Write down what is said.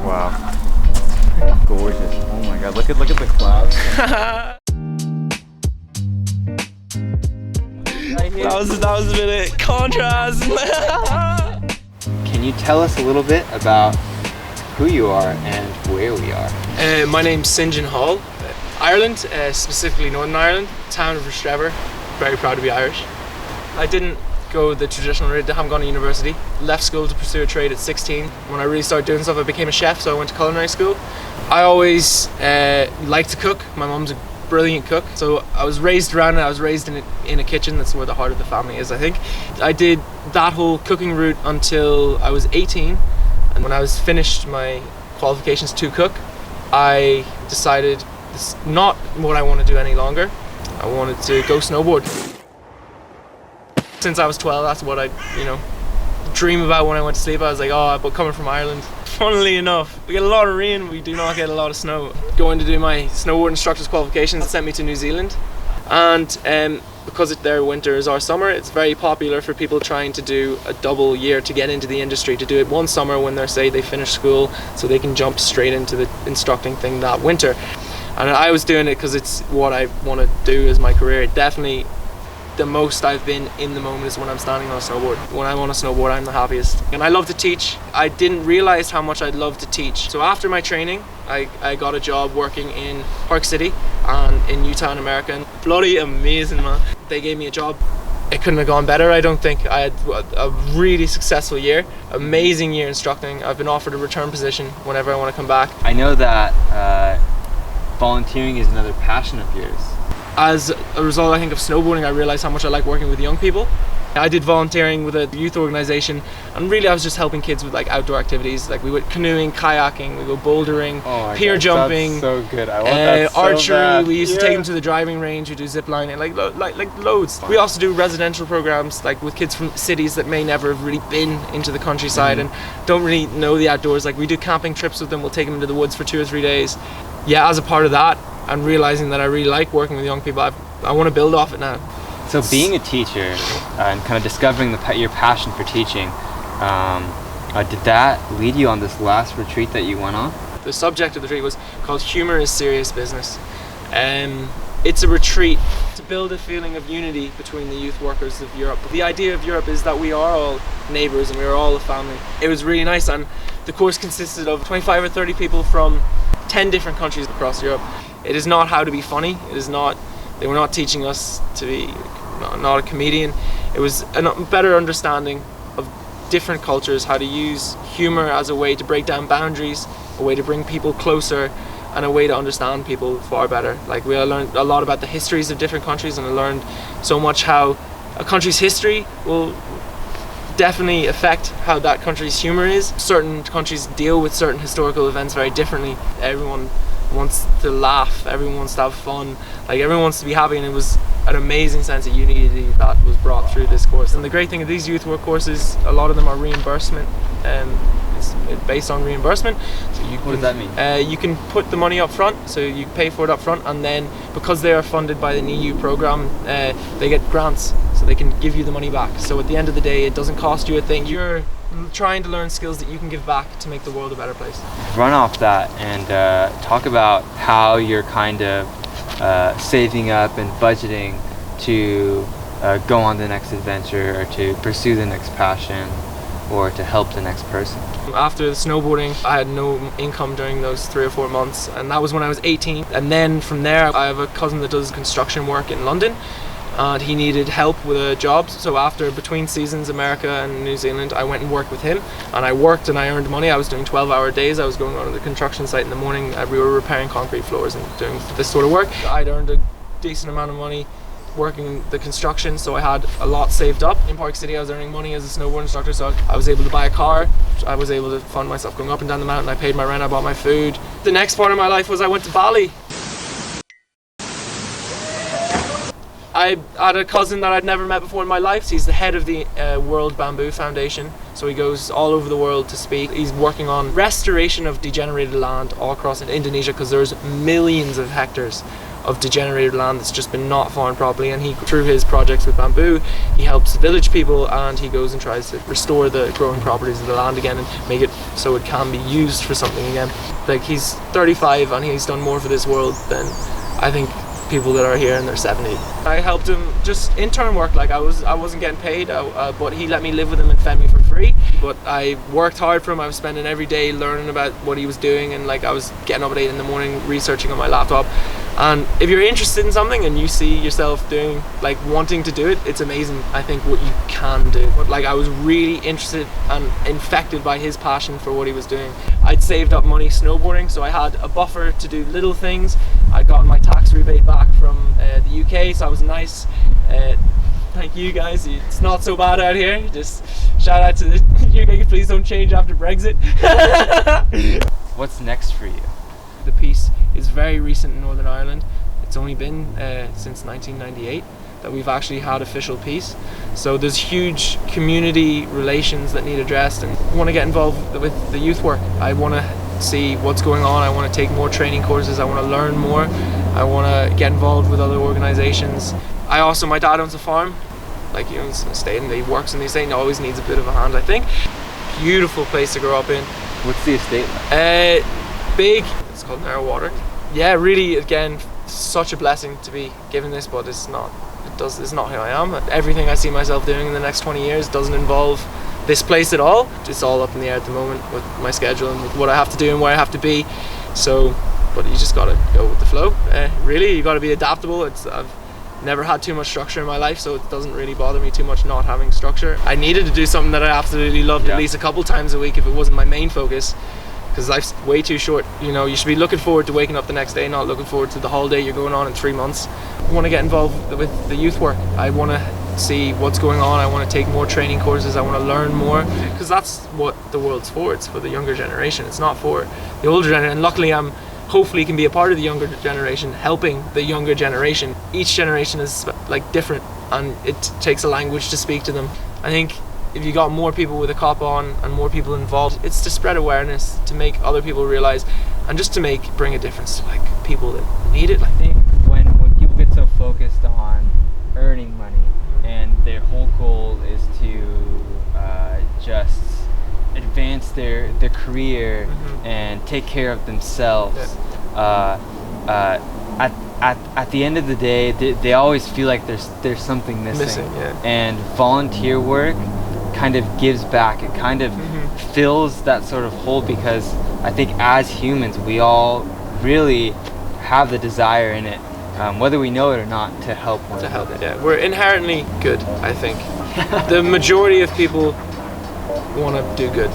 Wow. Gorgeous. Oh my god, look at the clouds. that was a bit of contrast. Can you tell us a little bit about who you are and where we are? My name's St. John Hall, Ireland, specifically Northern Ireland, town of Rostrevor. Very proud to be Irish. I didn't go the traditional route. I haven't gone to university. Left school to pursue a trade at 16. When I really started doing stuff, I became a chef, so I went to culinary school. I always liked to cook. My mum's a brilliant cook, so I was raised around it. I was raised in a kitchen. That's where the heart of the family is, I think. I did that whole cooking route until I was 18, and when I was finished my qualifications to cook, I decided this is not what I want to do any longer. I wanted to go snowboard. Since I was 12, that's what I, dream about when I went to sleep. I was like, but coming from Ireland, funnily enough, we get a lot of rain, we do not get a lot of snow. Going to do my snowboard instructor's qualifications sent me to New Zealand, and because their winter is our summer, it's very popular for people trying to do a double year to get into the industry, to do it one summer when they finish school, so they can jump straight into the instructing thing that winter. And I was doing it because it's what I want to do as my career. Definitely the most I've been in the moment is when I'm standing on a snowboard. When I'm on a snowboard, I'm the happiest. And I love to teach. I didn't realize how much I'd love to teach. So after my training, I got a job working in Park City and in Utah in America. And bloody amazing, man. They gave me a job. It couldn't have gone better, I don't think. I had a really successful year, amazing year instructing. I've been offered a return position whenever I want to come back. I know that volunteering is another passion of yours. As a result, I think, of snowboarding, I realized how much I like working with young people. I did volunteering with a youth organization, and really I was just helping kids with outdoor activities. We went canoeing, kayaking, we go bouldering, pier jumping. That's so good. I want that so archery. bad. We used to take them to the driving range. We do zip lining, like loads. We also do residential programs, with kids from cities that may never have really been into the countryside and don't really know the outdoors. We do camping trips with them. We'll take them into the woods for 2 or 3 days. Yeah, as a part of that, and realizing that I really like working with young people, I want to build off it now. So being a teacher and kind of discovering your passion for teaching, did that lead you on this last retreat that you went on? The subject of the retreat was called Humor is Serious Business. It's a retreat to build a feeling of unity between the youth workers of Europe. The idea of Europe is that we are all neighbours and we are all a family. It was really nice, and the course consisted of 25 or 30 people from 10 different countries across Europe. It is not how to be funny. They were not teaching us to be not a comedian. It was a better understanding of different cultures, how to use humor as a way to break down boundaries, a way to bring people closer, and a way to understand people far better. We learned a lot about the histories of different countries, and I learned so much how a country's history will definitely affect how that country's humor is. Certain countries deal with certain historical events very differently. Everyone wants to laugh, everyone wants to have fun, everyone wants to be happy, and it was an amazing sense of unity that was brought through this course. And the great thing of these youth work courses, a lot of them are reimbursement. It's based on reimbursement. So what does that mean? You can put the money up front, so you pay for it up front, and then because they are funded by an EU program, they get grants, so they can give you the money back. So at the end of the day, it doesn't cost you a thing. You're trying to learn skills that you can give back to make the world a better place. Run off that and talk about how you're kind of saving up and budgeting to go on the next adventure, or to pursue the next passion, or to help the next person. After the snowboarding, I had no income during those 3 or 4 months, and that was when I was 18. And then from there, I have a cousin that does construction work in London, and he needed help with a job. So between seasons, America and New Zealand, I went and worked with him, and I worked and I earned money. I was doing 12-hour days. I was going on to the construction site in the morning. We were repairing concrete floors and doing this sort of work. I'd earned a decent amount of money working the construction, so I had a lot saved up. In Park City, I was earning money as a snowboard instructor, so I was able to buy a car. I was able to fund myself going up and down the mountain. I paid my rent, I bought my food. The next part of my life was I went to Bali. I had a cousin that I'd never met before in my life. He's the head of the World Bamboo Foundation, so he goes all over the world to speak. He's working on restoration of degenerated land all across Indonesia, because there's millions of hectares of degenerated land that's just been not farmed properly, and he, through his projects with bamboo, he helps village people, and he goes and tries to restore the growing properties of the land again and make it so it can be used for something again. Like, he's 35 and he's done more for this world than I think people that are here in their 70s. I helped him just intern work. Like, I wasn't getting paid, but he let me live with him and fed me for free. But I worked hard for him. I was spending every day learning about what he was doing, and like I was getting up at 8 in the morning researching on my laptop. And if you're interested in something and you see yourself doing, like, wanting to do it, it's amazing, I think, what you can do. But like, I was really interested and infected by his passion for what he was doing. I'd saved up money snowboarding, so I had a buffer to do little things. I'd gotten my tax rebate back from the UK, so I was nice. Thank you guys, it's not so bad out here. Just shout out to the UK, please don't change after Brexit. What's next for you? The peace is very recent in Northern Ireland. It's only been since 1998 that we've actually had official peace. So there's huge community relations that need addressed, and I want to get involved with the youth work. I want to see what's going on. I want to take more training courses. I want to learn more. I want to get involved with other organizations. My dad owns a farm, like, you know, he's in a state and he works in the estate and always needs a bit of a hand, I think. Beautiful place to grow up in. What's the estate like? Big. It's called Narrow Water. Yeah, really, again, such a blessing to be given this, but it's not who I am. Everything I see myself doing in the next 20 years doesn't involve this place at all. It's all up in the air at the moment with my schedule and with what I have to do and where I have to be. So, but you just gotta go with the flow. Really, you gotta be adaptable. I've never had too much structure in my life, so it doesn't really bother me too much not having structure. I needed to do something that I absolutely loved at least a couple times a week if it wasn't my main focus, because life's way too short. You know, you should be looking forward to waking up the next day, not looking forward to the holiday you're going on in 3 months. I want to get involved with the youth work. I want to see what's going on. I want to take more training courses. I want to learn more, because that's what the world's for. It's for the younger generation. It's not for the older generation. And luckily, I'm hopefully can be a part of the younger generation, helping the younger generation. Each generation is like different, and it takes a language to speak to them. I think if you got more people with a cop on and more people involved, it's to spread awareness, to make other people realize, and just to bring a difference to like people that need it. I think when people get so focused on earning money and their whole goal is to just advance their career and take care of themselves, at the end of the day they always feel like there's something missing. And volunteer work kind of gives back. It kind of fills that sort of hole, because I think as humans we all really have the desire in it, whether we know it or not, to help one another. Yeah, we're inherently good, I think. The majority of people want to do good.